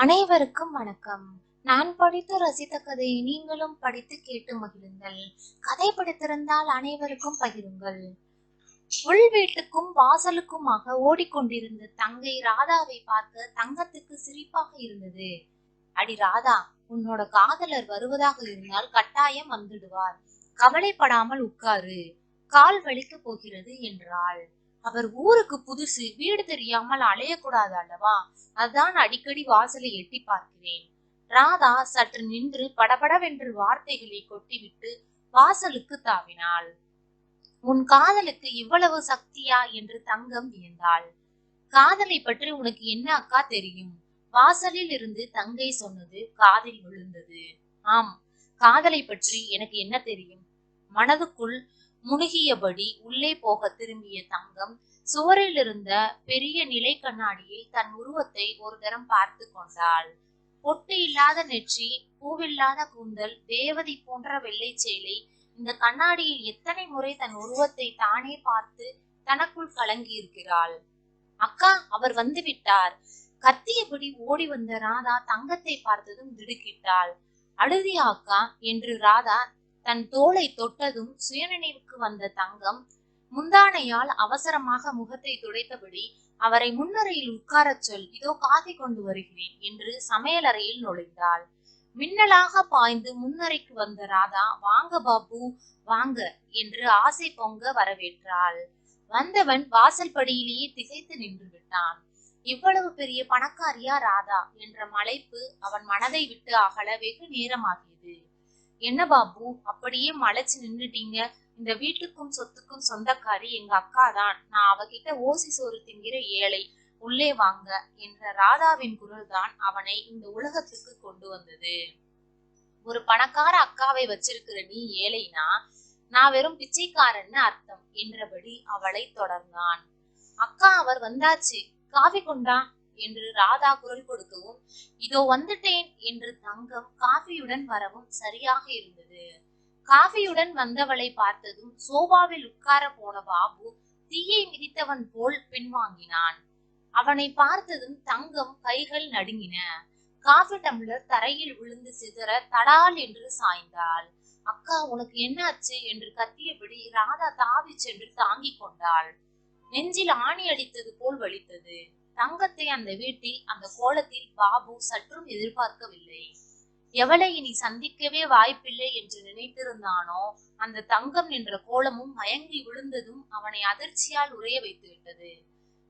அனைவருக்கும் வணக்கம். நான் படித்து ரசித்த கதையை நீங்களும் படித்து கேட்டு மகிழுங்கள். கதை பிடித்திருந்தால் அனைவருக்கும் பகிருங்கள். உள் வீட்டுக்கும் வாசலுக்குமாக ஓடிக்கொண்டிருந்த தங்கை ராதாவை பார்க்க தங்கத்துக்கு சிரிப்பாக இருந்தது. அடி ராதா, உன்னோட காதலர் வருவதாக இருந்தால் கட்டாயம் வந்துடுவார். கவலைப்படாமல் உட்காரு, கால் வலிக்க போகிறது என்றாள். அவர் ஊருக்கு புதுசு, வீடு தெரியாமல் அலையக்கூடாது அல்லவா? அதான் அடிக்கடி வாசலை எட்டி பார்க்கிறேன். ராதா சற்று நின்று படபடவென்று வார்த்தைகளை கொட்டிவிட்டு வாசலுக்கு தாவினாள். உன் காதலுக்கு இவ்வளவு சக்தியா என்று தங்கம் வியந்தாள். காதலை பற்றி உனக்கு என்ன அக்கா தெரியும்? வாசலில் இருந்து தங்கை சொன்னது காதில் விழுந்தது. ஆம், காதலை பற்றி எனக்கு என்ன தெரியும்? மனதுக்குள் முழுகியபடி உள்ளே போக திரும்பிய தங்கம் சுவரில் இருந்த பெரிய நிலை கண்ணாடியில் தன் உருவத்தை ஒரு தரம் பார்த்து கொண்டாள். பொட்டு இல்லாத நெற்றி, பூவில்லாத கூந்தல், தேவதை போன்ற வெள்ளை சேலை. இந்த கண்ணாடியில் எத்தனை முறை தன் உருவத்தை தானே பார்த்து தனக்குள் கலங்கி இருக்கிறாள். அக்கா, அவர் வந்து விட்டார். கத்தியபடி ஓடி வந்த ராதா தங்கத்தை பார்த்ததும் திடுக்கிட்டாள். அழுதியா அக்கா என்று ராதா தன் தோளை தொட்டதும் சுயநினைவுக்கு வந்த தங்கம் முந்தானையால் அவசரமாக முகத்தை துடைத்தபடி அவரை முன்னறையில் உட்காரச் சொல், இதோ காஃபி கொண்டு வருகிறேன் என்று சமையலறையில் நுழைந்தாள். மின்னலாக பாய்ந்து முன்னறைக்கு வந்த ராதா, வாங்க பாபு வாங்க என்று ஆசை பொங்க வரவேற்றாள். வந்தவன் வாசல் படியிலேயே திகைத்து நின்று விட்டான். இவ்வளவு பெரிய பணக்காரியா ராதா என்ற மலைப்பு அவன் மனதை விட்டு அகல வெகு நேரமாகியது. என்ன பாபு, அப்படியே மலைச்சு நின்றுட்டீங்க? இந்த வீட்டுக்கும் சொத்துக்கும் சொந்தக்காரி எங்க அக்கா தான். நான் அவகிட்ட ஓசி சோறு திங்கிற ஏழை. உள்ளே வாங்க என்ற ராதாவின் குரல் தான் அவனை இந்த உலகத்துக்கு கொண்டு வந்தது. ஒரு பணக்கார அக்காவை வச்சிருக்கிற நீ ஏழைனா நான் வெறும் பிச்சைக்காரன்னு அர்த்தம் என்றபடி அவளை தொடர்ந்தான். அக்கா, அவர் வந்தாச்சு, காஃபி கொண்டா என்று ராதா குரல் கொடுக்கவும், இதோ வந்துட்டேன் என்று தங்கம் காஃபியுடன் வரவும் சரியாக இருந்தது. காஃபியுடன் வந்தவளை பார்த்ததும் சோபாவில் உட்கார போன பாபு தீயை மிதித்தவன் போல் பின்வாங்கினான். அவனை பார்த்ததும் தங்கம் கைகள் நடுங்கின. காஃபி டம்ளர் தரையில் விழுந்து சிதற தடால் என்று சாய்ந்தாள். அக்கா, உனக்கு என்னாச்சு என்று கத்தியபடி ராதா தாவி சென்று தாங்கிக் கொண்டாள். நெஞ்சில் ஆணி அடித்தது போல் வலித்தது. தங்கத்தை அந்த வீட்டில் அந்த கோலத்தில் பாபு சற்றும் எதிர்பார்க்கவில்லை. எவளை இனி சந்திக்கவே வாய்ப்பில்லை என்று நினைத்திருந்தானோ அந்த தங்கம் என்ற கோலமும் மயங்கி விழுந்ததும் அவனை அதிர்ச்சியால் உறைய வைத்து விட்டது.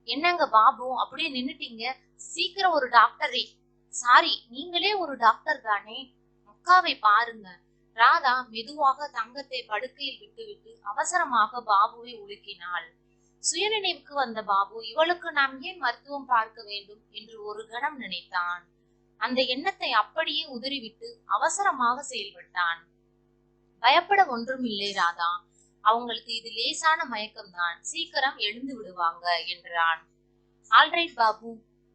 என்னங்க பாபு, அப்படியே நின்னுட்டீங்க? சீக்கிரம் ஒரு டாக்டரை. சாரி, நீங்களே ஒரு டாக்டர் தானே? அக்காவை பாருங்க. ராதா மெதுவாக தங்கத்தை படுக்கையில் விட்டுவிட்டு அவசரமாக பாபுவை உலுக்கினாள். சுயநினைவுக்கு வந்த பாபு, இவளுக்கு நாம் ஏன் மருத்துவம் பார்க்க வேண்டும் என்று ஒரு கணம் நினைத்தான். அந்த எண்ணத்தை அப்படியே உதறிவிட்டு அவசரமாக செயல்பட்டான். பயப்பட ஒன்றும் இல்லை ராதா, அவங்களுக்கு இது லேசான மயக்கம்தான், சீக்கிரம் எழுந்து விடுவாங்க என்றான். ஆல்ரைட் பாபு,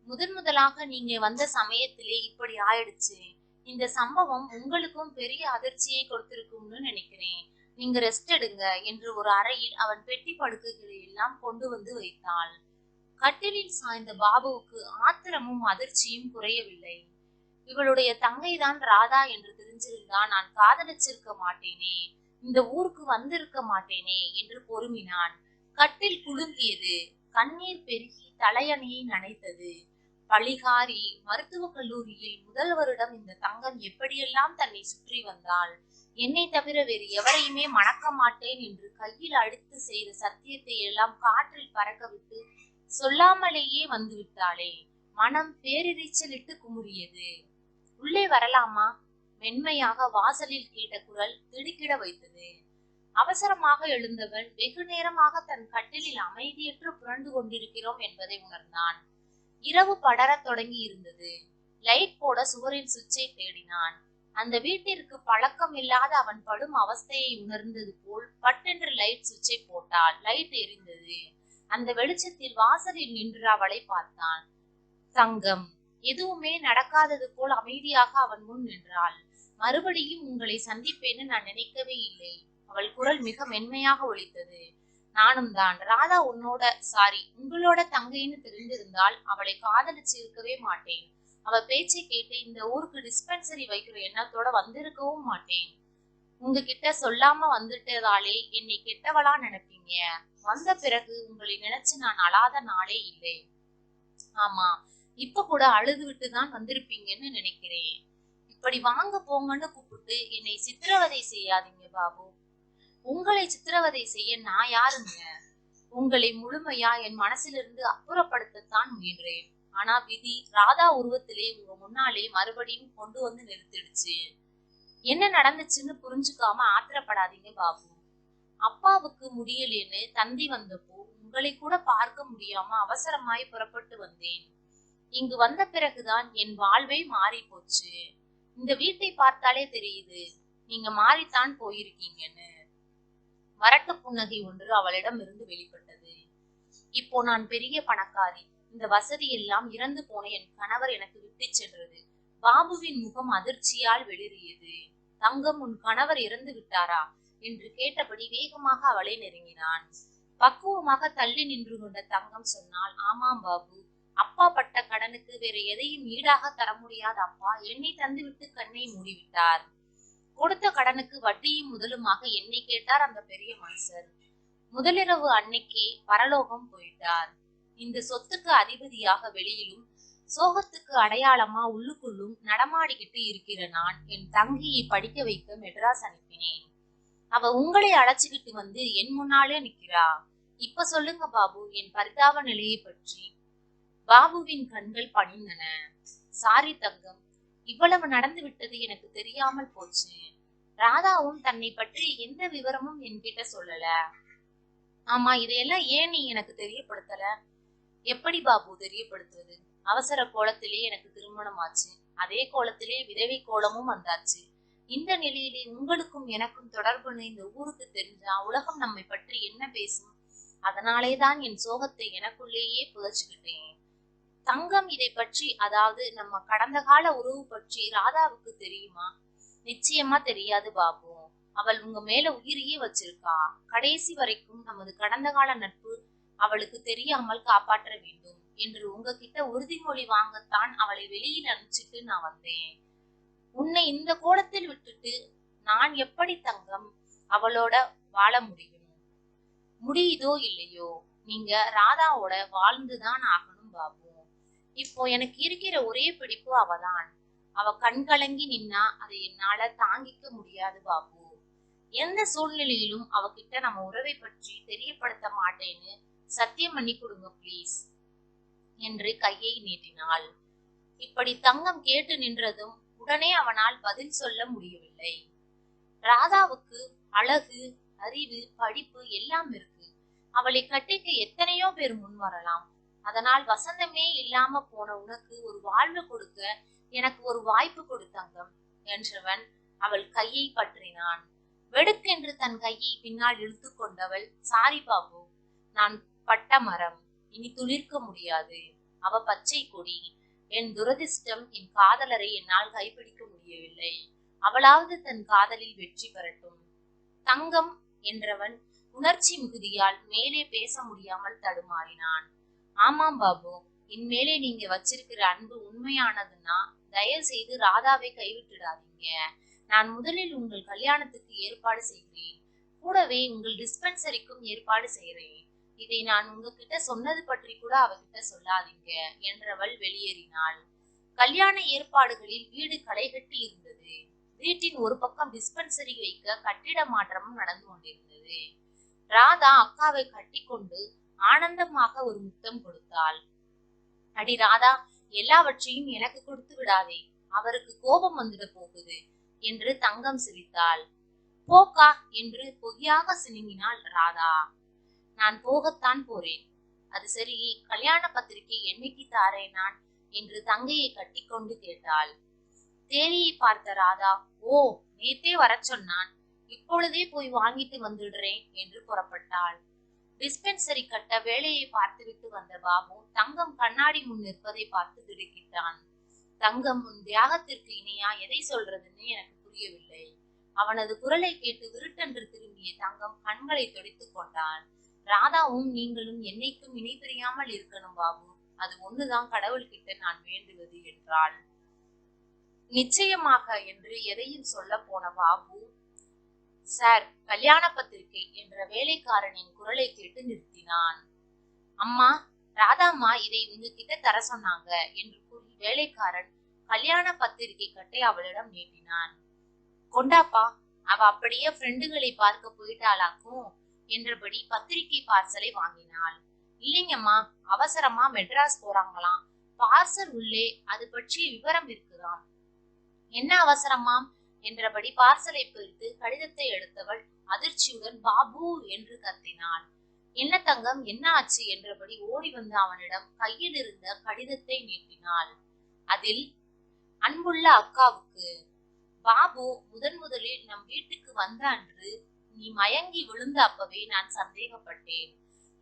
முதலாக நீங்க வந்த சமயத்திலே இப்படி ஆயிடுச்சு. இந்த சம்பவம் உங்களுக்கும் பெரிய அதிர்ச்சியை கொடுத்திருக்கும்னு நினைக்கிறேன். நீங்க ரெஸ்ட் எடுங்க என்று ஒரு அறையில் அவன் பெட்டி படுக்கைகளை எல்லாம் கொண்டு வந்து வைத்தாள். கட்டிலில் சாய்ந்த பாபுவுக்கு ஆத்திரமும் அதிர்ச்சியும் குறையவில்லை. இவளுடைய தங்கைதான் ராதா என்று தெரிஞ்சிருந்தா நான் காதலிச்சிருக்க மாட்டேனே, இந்த ஊருக்கு வந்திருக்க மாட்டேனே என்று பொறுமினான். கட்டில் குலுங்கியது. கண்ணீர் பெருகி தலையணையை நனைத்தது. பழிகாரி மருத்துவக் கல்லூரியில் முதல் வருடம் இந்த தங்கம் எப்படியெல்லாம் தன்னை சுற்றி வந்தாள். என்னை தவிர வேறு எவரையுமே மணக்க மாட்டேன் என்று கையில் அடித்து செய்த சத்தியத்தை எல்லாம் காற்றில் பறக்க விட்டு சொல்லாமலேயே வந்து விட்டாளே. மனம் பேரிரைச்சலிட்டு குமுறியது. உள்ளே வரலாமா? மென்மையாக வாசலில் கேட்ட குரல் திடுக்கிட வைத்தது. அவசரமாக எழுந்தவன் வெகு நேரமாக தன் கட்டிலில் அமைதியற்று புரண்டு கொண்டிருக்கிறோம் என்பதை உணர்ந்தான். இரவு படரத் தொடங்கி இருந்தது. லைட் போட சுவரில் சுவிட்சை தேடினான். அந்த வீட்டிற்கு பழக்கம் இல்லாத அவன் படும் அவஸ்தையை உணர்ந்தது போல் பட்டென்று லைட் சுவிட்சை போட்டால் லைட் எரிந்தது. அந்த வெளிச்சத்தில் வாசலில் நின்று அவளை பார்த்தான். தங்கம் எதுவுமே நடக்காதது போல் அமைதியாக அவன் முன் நின்றாள். மறுபடியும் உங்களை சந்திப்பேன்னு நான் நினைக்கவே இல்லை. அவள் குரல் மிக மென்மையாக ஒலித்தது. நானும் தான். ராதா உங்களோட தங்கைன்னு தெரிந்திருந்தால் அவளை காதலிச்சு இருக்கவே மாட்டேன். அவ பேச்சை கேட்டு இந்த ஊருக்கு டிஸ்பென்சரி வைக்கிற எண்ணத்தோட வந்திருக்கவும் மாட்டேன். உங்ககிட்ட சொல்லாம வந்துட்டதாலே என்னை கெட்டவளா நினைப்பீங்க. வந்த பிறகு உங்களை நினைச்சு நான் அழாத நாளே இல்லை. ஆமா, இப்ப கூட அழுது விட்டுதான் வந்திருப்பீங்கன்னு நினைக்கிறேன். இப்படி வாங்க போங்கன்னு கூப்பிட்டு என்னை சித்திரவதை செய்யாதீங்க பாபு. உங்களை சித்திரவதை செய்ய நான் யாருங்க? உங்களை முழுமையா என் மனசிலிருந்து அப்புறப்படுத்தத்தான் முயன்றேன். ஆனா விதி ராதா உருவத்திலே உங்க முன்னாலே மறுபடியும் கொண்டு வந்து நிறுத்திடுச்சு. என்ன நடந்துச்சுன்னு புரிஞ்சுக்காம ஆத்திரப்படாதீங்க பாபு. அப்பாவுக்கு முடியலேன்னு தந்தி வந்தப்போ உங்களை கூட பார்க்க முடியாம அவசரமாய் புறப்பட்டு வந்தேன். இங்கு வந்த பிறகுதான் என் வாழ்வே மாறி போச்சு. இந்த வீட்டை பார்த்தாலே தெரியுது நீங்க மாறித்தான் போயிருக்கீங்கன்னு. வரட்டு புன்னகை ஒன்று அவளிடம் இருந்து வெளிப்பட்டது. இப்போ நான் பெரிய பணக்காரி. இந்த வசதி எல்லாம் இறந்து போன என் கணவர் எனக்கு விட்டு சென்றது. பாபுவின் முகம் அதிர்ச்சியால் வெளிரியது. தங்கம், உன் கணவர் இறந்து விட்டாரா என்று கேட்டபடி வேகமாக அவளை நெருங்கினான். பக்குவமாக தள்ளி நின்று கொண்ட தங்கம் சொன்னால், ஆமாம் பாபு, அப்பா பட்ட கடனுக்கு வேற எதையும் ஈடாக தர முடியாத அப்பா என்னை தந்துவிட்டு கண்ணை மூடிவிட்டார். கொடுத்த கடனுக்கு வட்டியும் முதலுமாக என்னை கேட்டார் அந்த பெரிய மனுஷர். முதலிரவு அன்னைக்கே பரலோகம் போயிட்டார். இந்த சொத்துக்கு அதிபதியாக வெளியிலும் சோகத்துக்கு அடையாளமா உள்ளுக்குள்ளும் நடமாடிக்கிட்டு இருக்கிற நான் என் தங்கையை படிக்க வைக்க மெட்ராஸ் அனுப்பினேன். அவ உங்களை அழைச்சுக்கிட்டு வந்து என் முன்னாலே நிக்கிறா. இப்ப சொல்லுங்க பாபு என் பரிதாப நிலையை பற்றி. பாபுவின் கண்கள் பணிந்தன. சாரி தங்கம், இவ்வளவு நடந்து விட்டது எனக்கு தெரியாமல் போச்சு. ராதாவும் தன்னை பற்றி எந்த விவரமும் என்கிட்ட சொல்லல. ஆமா, இதையெல்லாம் ஏன் நீ எனக்கு தெரியப்படுத்தல? எப்படி பாபு தெரியப்படுத்துவது? அவசர கோலத்திலே எனக்கு திருமணம் ஆச்சு. அதே கோலத்திலே விதவை கோலமும் வந்தாச்சு. இந்த நிலையிலே உங்களுக்கும் எனக்கும் தொடர்புன்னு இந்த ஊருக்கு தெரிஞ்சா உலகம் நம்மை பற்றி என்ன பேசும்? அதனாலேதான் என் சோகத்தை எனக்குள்ளேயே புதைச்சுக்கிட்டேன். தங்கம், இதை பற்றி, அதாவது நம்ம கடந்த கால உறவு பற்றி ராதாவுக்கு தெரியுமா? நிச்சயமா தெரியாது பாபு. அவள் உங்க மேல உயிரையே வச்சிருக்கா. கடைசி வரைக்கும் நமது கடந்த கால நட்பு அவளுக்கு தெரியாமல் காப்பாற்ற வேண்டும் என்று உங்ககிட்ட உறுதிமொழி வாங்கத்தான் அவளை வெளியில் அனுப்பிச்சிட்டு நான் வந்தேன். உன்னை இந்த கோலத்தில் விட்டுட்டு நான் எப்படி தங்கம் அவளோட வாழ முடியும்? முடியுதோ இல்லையோ, நீங்க ராதாவோட வாழ்ந்துதான் ஆகணும் பாபு. இப்போ எனக்கு இருக்கிற ஒரே பிடிப்பு அவதான். அவ கண் கலங்கி நின்னா அதை என்னால தாங்கிக்க முடியாது பாபு. எந்த சூழ்நிலையிலும் அவகிட்ட நம்ம உறவை பற்றி தெரியப்படுத்த மாட்டேன்னு சத்தியம் பண்ணி கொடுங்க பிளீஸ் என்று கையை நீட்டினாள். இப்படி தங்கம் கேட்டு நின்றதும் உடனே அவனால் பதில் சொல்ல முடியவில்லை. ராதாவுக்கு அழகு, அறிவு, படிப்பு எல்லாம் இருக்கு. அவளை கட்டிக்க எத்தனையோ பேர் முன் வரலாம். அதனால் வசந்தமே இல்லாம போன உனக்கு ஒரு வாழ்வு கொடுக்க எனக்கு ஒரு வாய்ப்பு கொடுத்தங்கம் என்றவன் அவள் கையை பற்றினான். வெடுக்கென்று தன் கையை பின்னால் இழுத்து கொண்டவள், சாரி பாபு, நான் பட்ட மரம், இனி துளிர்க்க முடியாது. அவ பச்சை கொடி. என் துரதிர்ஷ்டம், என் காதலரை என்னால் கைப்பிடிக்க முடியவில்லை. அவளாவது தன் காதலில் வெற்றி பெறட்டும். தங்கம் என்றவன் உணர்ச்சி மிகுதியால் மேலே பேச முடியாமல் தடுமாறினான். ஆமாம் பாபு, என் மேலே நீங்க வச்சிருக்கிற அன்பு உண்மையானதுன்னா தயவு செய்து ராதாவை கைவிட்டுடாதீங்க. நான் முதலில் உங்கள் கல்யாணத்துக்கு ஏற்பாடு செய்கிறேன். கூடவே உங்கள் டிஸ்பென்சரிக்கும் ஏற்பாடு செய்கிறேன். இதை நான் உங்ககிட்ட சொன்னது பற்றி கூட அவகிட்ட சொல்லாதீங்க என்றவள் வெளியேறினாள். கல்யாண ஏற்பாடுகளில் வீடு களைகட்டி இருந்தது. வீட்டின் ஒரு பக்கம் டிஸ்பென்சரி வைக்க கட்டிட மாற்றமும் நடந்து கொண்டிருந்தது. ராதா அக்காவை கட்டிக்கொண்டு ஆனந்தமாக ஒரு முத்தம் கொடுத்தாள். அடி ராதா, எல்லாவற்றையும் எனக்கு கொடுத்து விடாதே, அவருக்கு கோபம் வந்துட போகுது என்று தங்கம் சிரித்தாள். போக்கா என்று பொய்யாக சினுங்கினாள் ராதா. நான் போகத்தான் போறேன். அது சரி, கல்யாண பத்திரிகை என்னைக்கு தாரேன் நான் என்று தங்கையை கட்டிக்கொண்டு கேட்டாள். தேரியை பார்த்த ராதா, ஓ, நேத்தே வர சொன்னான், இப்பொழுதே போய் வாங்கிட்டு வந்துடுறேன் என்று புறப்பட்டாள். டிஸ்பென்சரி கட்ட வேலையை பார்த்துவிட்டு வந்த பாபு தங்கம் கண்ணாடி முன் நிற்பதை பார்த்து திடுக்கிட்டான். தங்கம், உன் தியாகத்திற்கு இனியா எதை சொல்றதுன்னு எனக்கு புரியவில்லை. அவனது குரலை கேட்டு விருட்டென்று திரும்பிய தங்கம் கண்களை துடைத்துக் கொண்டான். ராதாவும் நீங்களும் என்னைக்கும் இணை பிரியாமல் இருக்கணும் பாபு. அது ஒண்ணுதான் கடவுள்கிட்ட நான் வேண்டுவது என்றாள். நிச்சயமாக என்று எதையும் சொல்ல போன பாபு, சார், கல்யாண பத்திரிகை என்ற வேலைக்காரனின் குரலை கேட்டு நிறுத்தினான். அம்மா, ராதாம்மா இதை உங்ககிட்ட தர சொன்னாங்க என்று கூறி வேலைக்காரன் கல்யாண பத்திரிகை கட்டை அவளிடம் நீட்டினான். கொண்டாப்பா, அவ அப்படியே ஃப்ரெண்டுகளை பார்க்க போயிட்டாளாக்கும் என்றபடி பத்திரிகை பார்சலை வாங்கினாள். இல்லைங்கம்மா, அவசரமா மெட்ராஸ் போறாங்களாம், பார்சல் உள்ளே, அது பற்றிய விவரம் இருக்குதாம். என்ன அவசரமாம் என்றபடி பார்சலை பிரித்து கடிதத்தை எடுத்தவள் அதிர்ச்சியுடன் பாபு என்று கத்தினாள். என்ன தங்கம், என்ன ஆச்சு என்றபடி ஓடி வந்து அவனிடம் கையில் இருந்த கடிதத்தை நீட்டினாள். அதில், அன்புள்ள அக்காவுக்கு, பாபு, முதலில் நம் வீட்டுக்கு வந்த அன்று நீ மயங்கி விழுந்த அப்பவே நான் சந்தேகப்பட்டேன்.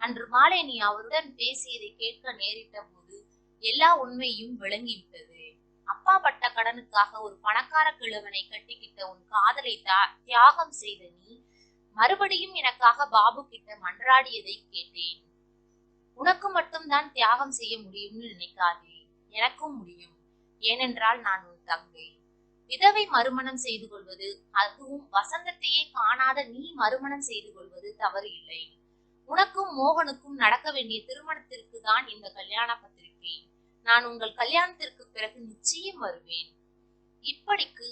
அன்று மாலை நீ அவருடன் பேசியதை கேட்க நேரிட்ட போது எல்லா உண்மையும் விளங்கிவிட்டது. அப்பா பட்ட கடனுக்காக ஒரு பணக்கார கிழவனை கட்டிக்கிட்ட உன் காதலை தியாகம் செய்த நீ மறுபடியும் எனக்காக பாபு கிட்ட மன்றாடியதை கேட்டேன். உனக்கு மட்டும்தான் தியாகம் செய்ய முடியும்னு நினைக்காதே, எனக்கும் முடியும். ஏனென்றால் நான் உன் தங்கை. விதவை மறுமணம் செய்து கொள்வது, அதுவும் வசந்தத்தையே காணாத நீ மறுமணம் செய்து கொள்வது தவறு இல்லை. உனக்கும் மோகனுக்கும் நடக்க வேண்டிய திருமணத்திற்கு தான் இந்த கல்யாண பத்திரிகை. நான் உங்கள் கல்யாணத்திற்கு பிறகு நிச்சயம் வருவேன். இப்படிக்கு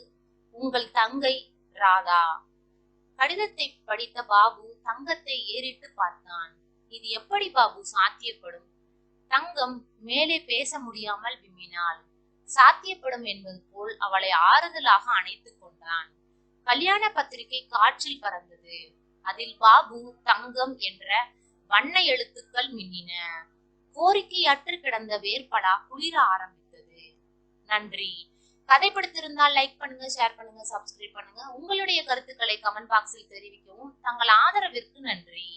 உங்கள் தங்கை ராதா. கடிதத்தை படித்த பாபு தங்கத்தை ஏறிட்டு பார்த்தான். இது எப்படி பாபு சாத்தியப்படும்? தங்கம் மேலே பேச முடியாமல் விம்மினாள். சாத்தியப்படும் என்பது போல் அவளை ஆறுதலாக அணைத்துக் கொண்டான். கல்யாண பத்திரிகை காற்றில் பறந்தது. அதில் பாபு, தங்கம் என்ற வண்ண எழுத்துக்கள் மின்னின. கோரிக்கையற்று கிடந்த வேர்படா குளிர ஆரம்பித்தது. நன்றி. கதை பிடித்திருந்தால் லைக் பண்ணுங்க, ஷேர் பண்ணுங்க, சப்ஸ்கிரைப் பண்ணுங்க. உங்களுடைய கருத்துக்களை கமெண்ட் பாக்ஸில் தெரிவிக்கவும். தங்கள் ஆதரவிற்கு நன்றி.